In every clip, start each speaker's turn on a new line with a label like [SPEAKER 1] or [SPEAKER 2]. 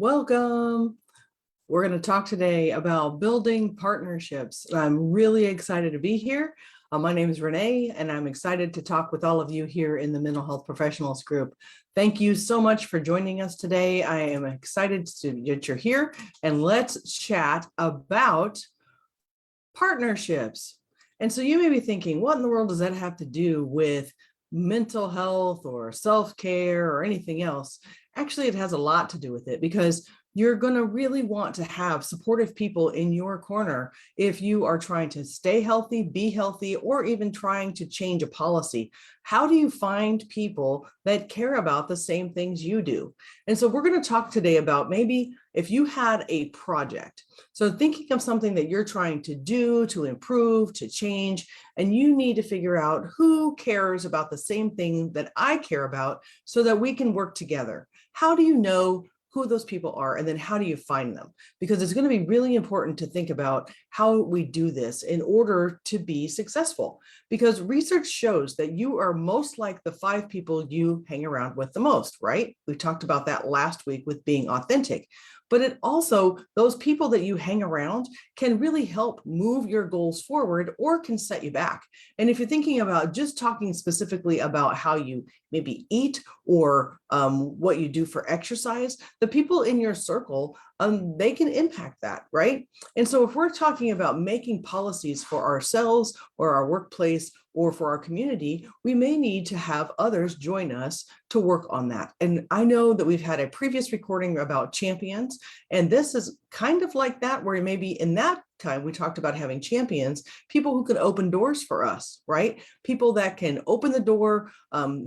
[SPEAKER 1] Welcome. We're going to talk today about building partnerships. I'm really excited to be here. My name is Renee, and I'm excited to talk with all of you here in the Mental Health Professionals group. Thank you so much for joining us today. I am excited that you're here, and let's chat about partnerships. And so you may be thinking, what in the world does that have to do with mental health or self-care or anything else? Actually, it has a lot to do with it, because you're going to really want to have supportive people in your corner if you are trying to stay healthy, be healthy, or even trying to change a policy. How do you find people that care about the same things you do? And so we're going to talk today about maybe if you had a project. So thinking of something that you're trying to do, to improve, to change, and you need to figure out who cares about the same thing that I care about so that we can work together. How do you know who those people are, and then how do you find them? Because it's going to be really important to think about how we do this in order to be successful. Because research shows that you are most like the 5 people you hang around with the most, right? We talked about that last week with being authentic. But it also, those people that you hang around can really help move your goals forward or can set you back. And if you're thinking about just talking specifically about how you maybe eat or what you do for exercise, the people in your circle, they can impact that, right? And so if we're talking about making policies for ourselves or our workplace or for our community, we may need to have others join us to work on that. And I know that we've had a previous recording about champions, and this is kind of like that, where maybe in that time we talked about having champions, people who can open doors for us, right? People that can open the door,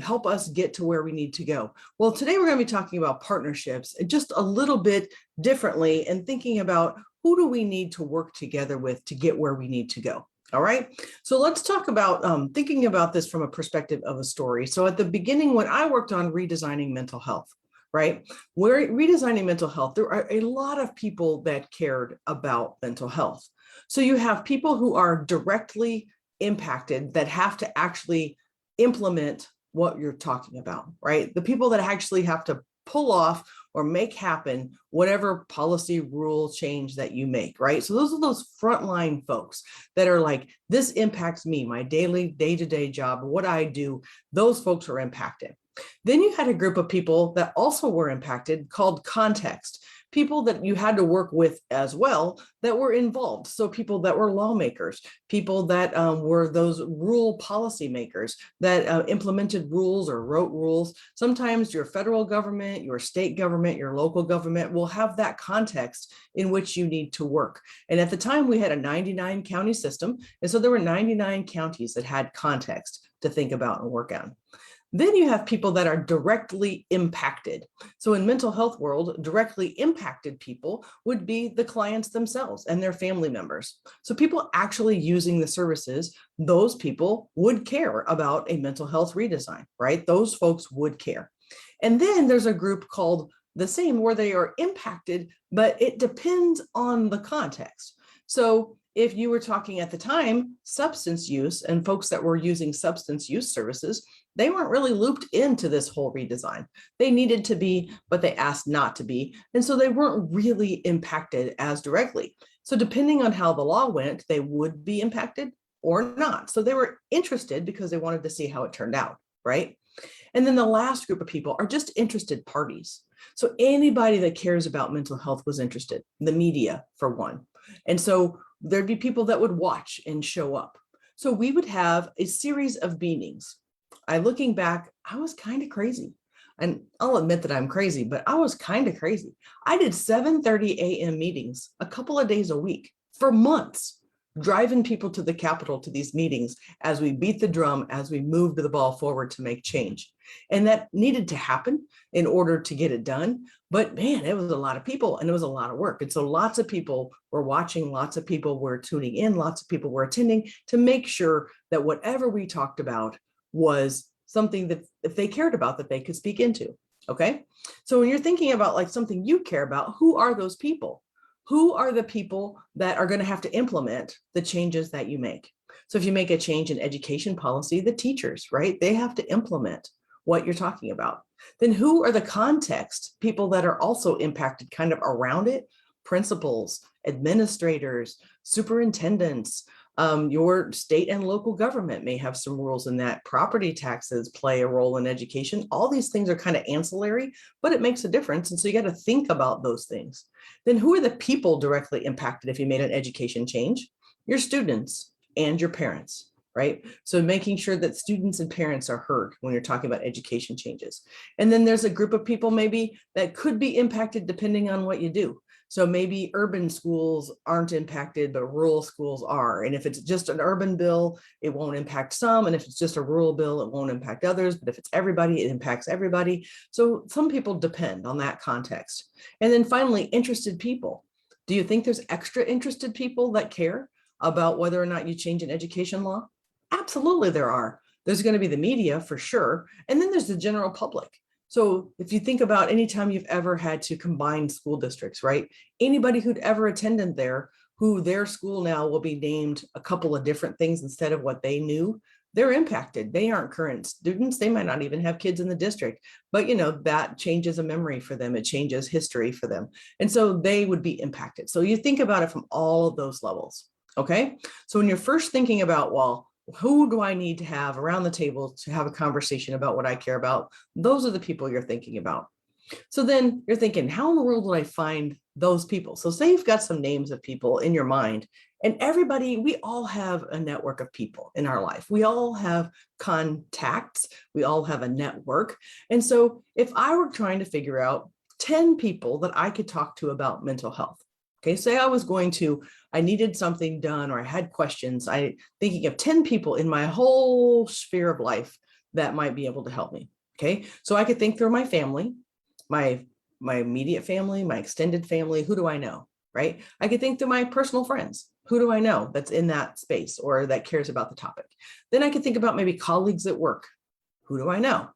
[SPEAKER 1] help us get to where we need to go. Well, today we're going to be talking about partnerships just a little bit differently and thinking about who do we need to work together with to get where we need to go. All right, so let's talk about thinking about this from a perspective of a story. So at the beginning, when I worked on redesigning mental health, right? We're redesigning mental health. There are a lot of people that cared about mental health. So you have people who are directly impacted that have to actually implement what you're talking about, right? The people that actually have to pull off or make happen whatever policy rule change that you make, right? So those are those frontline folks that are like, this impacts me, my daily day-to-day job, what I do. Those folks are impacted. Then you had a group of people that also were impacted called context, people that you had to work with as well that were involved. So people that were lawmakers, people that were those rule policymakers that implemented rules or wrote rules. Sometimes your federal government, your state government, your local government will have that context in which you need to work. And at the time we had a 99 county system. And so there were 99 counties that had context to think about and work on. Then you have people that are directly impacted. So in mental health world, directly impacted people would be the clients themselves and their family members. So people actually using the services, those people would care about a mental health redesign, right? Those folks would care. And then there's a group called the same, where they are impacted, but it depends on the context. So if you were talking at the time, substance use and folks that were using substance use services, they weren't really looped into this whole redesign. They needed to be, but they asked not to be. And so they weren't really impacted as directly. So depending on how the law went, they would be impacted or not. So they were interested because they wanted to see how it turned out, right? And then the last group of people are just interested parties. So anybody that cares about mental health was interested, the media for one. And so there'd be people that would watch and show up. So we would have a series of meetings. Looking back, I was kind of crazy. And I'll admit that I'm crazy, but I was kind of crazy. I did 7:30 a.m. meetings a couple of days a week for months, driving people to the Capitol to these meetings as we beat the drum, as we moved the ball forward to make change. And that needed to happen in order to get it done. But man, it was a lot of people and it was a lot of work. And so lots of people were watching, lots of people were tuning in, lots of people were attending to make sure that whatever we talked about was something that if they cared about, that they could speak into. Okay. So when you're thinking about like something you care about, who are those people? Who are the people that are going to have to implement the changes that you make? So if you make a change in education policy, the teachers, right? They have to implement what you're talking about. Then who are the context people that are also impacted kind of around it? Principals, administrators, superintendents, your state and local government may have some rules in that. Property taxes play a role in education. All these things are kind of ancillary, but it makes a difference. And so you got to think about those things. Then who are the people directly impacted if you made an education change? Your students and your parents, right? So making sure that students and parents are heard when you're talking about education changes. And then there's a group of people maybe that could be impacted depending on what you do. So maybe urban schools aren't impacted, but rural schools are. And if it's just an urban bill, it won't impact some. And if it's just a rural bill, it won't impact others. But if it's everybody, it impacts everybody. So some people depend on that context. And then finally, interested people. Do you think there's extra interested people that care about whether or not you change an education law? Absolutely, there are. There's going to be the media for sure. And then there's the general public. So if you think about any time you've ever had to combine school districts, right? Anybody who'd ever attended there, who their school now will be named a couple of different things instead of what they knew, they're impacted. They aren't current students. They might not even have kids in the district, but that changes a memory for them. It changes history for them. And so they would be impacted. So you think about it from all of those levels. Okay. So when you're first thinking about, well, who do I need to have around the table to have a conversation about what I care about? Those are the people you're thinking about. So then you're thinking, how in the world will I find those people? So say you've got some names of people in your mind, and everybody, we all have a network of people in our life. We all have contacts. We all have a network. And so if I were trying to figure out 10 people that I could talk to about mental health, okay, say I needed something done or I had questions, thinking of 10 people in my whole sphere of life that might be able to help me. Okay, so I could think through my family, my immediate family, my extended family. Who do I know, right? I could think through my personal friends. Who do I know that's in that space or that cares about the topic? Then I could think about maybe colleagues at work. Who do I know?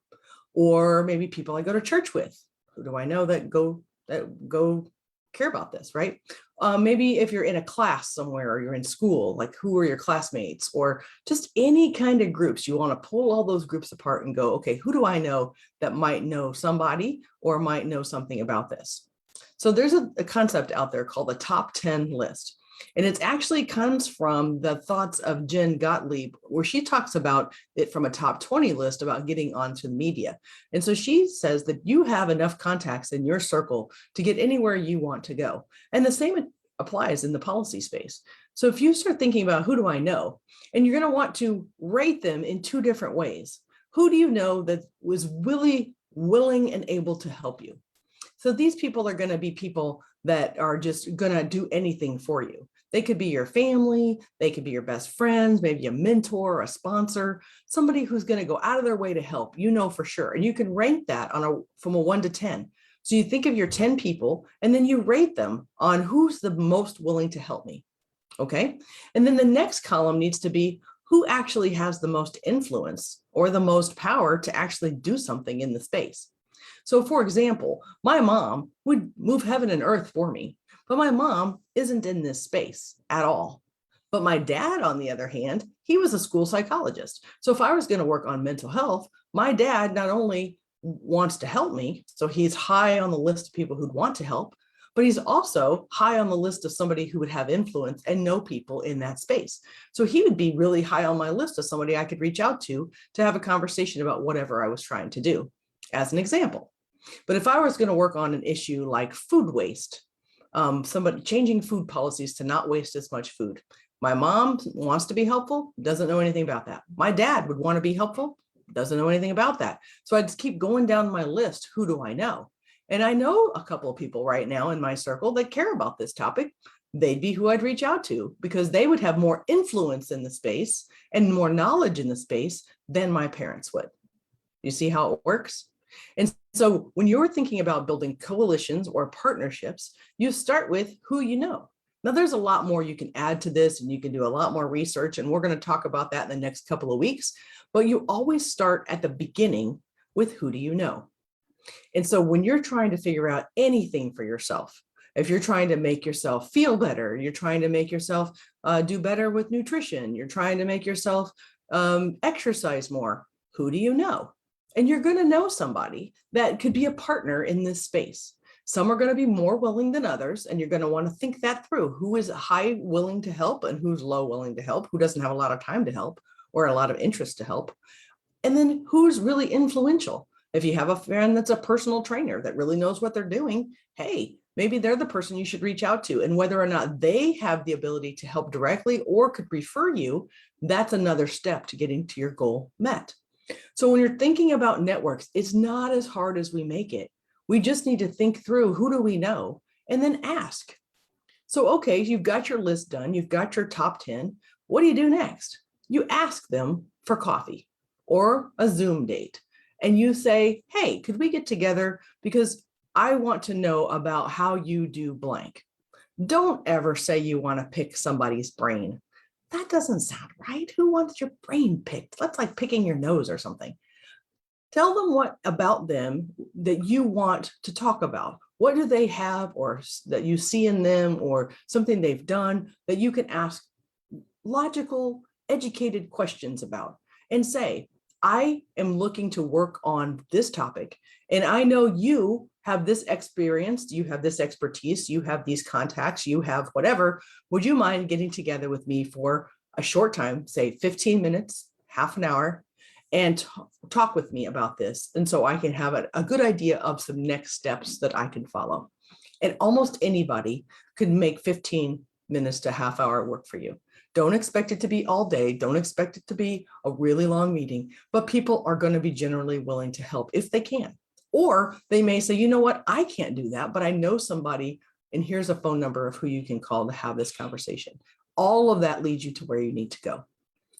[SPEAKER 1] Or maybe people I go to church with. Who do I know that go care about this, right? Maybe if you're in a class somewhere or you're in school, like who are your classmates, or just any kind of groups, you want to pull all those groups apart and go, okay, who do I know that might know somebody or might know something about this? So there's a concept out there called the top 10 list. And it actually comes from the thoughts of Jen Gottlieb, where she talks about it from a top 20 list about getting onto the media. And so she says that you have enough contacts in your circle to get anywhere you want to go. And the same applies in the policy space. So if you start thinking about who do I know, and you're going to want to rate them in two different ways. Who do you know that was really willing and able to help you? So these people are going to be people that are just going to do anything for you. They could be your family, they could be your best friends, maybe a mentor, a sponsor, somebody who's going to go out of their way to help, for sure. And you can rank that from a 1 to 10. So you think of your 10 people and then you rate them on who's the most willing to help me. Okay. And then the next column needs to be who actually has the most influence or the most power to actually do something in the space. So for example, my mom would move heaven and earth for me, but my mom isn't in this space at all. But my dad, on the other hand, he was a school psychologist. So if I was going to work on mental health, my dad not only wants to help me, so he's high on the list of people who'd want to help, but he's also high on the list of somebody who would have influence and know people in that space. So he would be really high on my list of somebody I could reach out to have a conversation about whatever I was trying to do, as an example. But if I was going to work on an issue like food waste, somebody changing food policies to not waste as much food, my mom wants to be helpful, doesn't know anything about that. My dad would want to be helpful, doesn't know anything about that. So I just keep going down my list. Who do I know? And I know a couple of people right now in my circle that care about this topic. They'd be who I'd reach out to because they would have more influence in the space and more knowledge in the space than my parents would. You see how it works? And so when you're thinking about building coalitions or partnerships, you start with who you know. Now, there's a lot more you can add to this, and you can do a lot more research, and we're going to talk about that in the next couple of weeks. But you always start at the beginning with who do you know? And so when you're trying to figure out anything for yourself, if you're trying to make yourself feel better, you're trying to make yourself do better with nutrition, you're trying to make yourself exercise more, who do you know? And you're going to know somebody that could be a partner in this space. Some are going to be more willing than others, and you're going to want to think that through. Who is high willing to help and who's low willing to help? Who doesn't have a lot of time to help or a lot of interest to help? And then who's really influential? If you have a friend that's a personal trainer that really knows what they're doing, hey, maybe they're the person you should reach out to. And whether or not they have the ability to help directly or could refer you, that's another step to getting to your goal met. So when you're thinking about networks, it's not as hard as we make it. We just need to think through, who do we know? And then ask. So, okay, you've got your list done. You've got your top 10. What do you do next? You ask them for coffee or a Zoom date. And you say, hey, could we get together? Because I want to know about how you do blank. Don't ever say you want to pick somebody's brain. That doesn't sound right. Who wants your brain picked? That's like picking your nose or something. Tell them what about them that you want to talk about. What do they have or that you see in them or something they've done that you can ask logical, educated questions about and say, I am looking to work on this topic. And I know you have this experience, you have this expertise, you have these contacts, you have whatever. Would you mind getting together with me for a short time, say 15 minutes, half an hour, and talk with me about this? And so I can have a good idea of some next steps that I can follow. And almost anybody could make 15 minutes to half hour work for you. Don't expect it to be all day. Don't expect it to be a really long meeting, but people are going to be generally willing to help if they can. Or they may say, you know what, I can't do that, but I know somebody, and here's a phone number of who you can call to have this conversation. All of that leads you to where you need to go.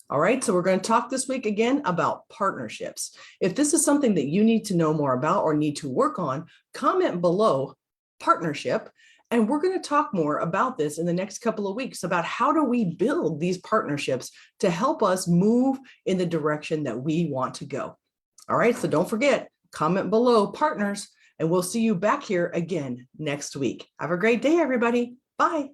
[SPEAKER 1] All right, so we're going to talk this week again about partnerships. If this is something that you need to know more about or need to work on, comment below partnership. And we're going to talk more about this in the next couple of weeks about how do we build these partnerships to help us move in the direction that we want to go. All right, so don't forget, comment below partners, and we'll see you back here again next week. Have a great day, everybody. Bye.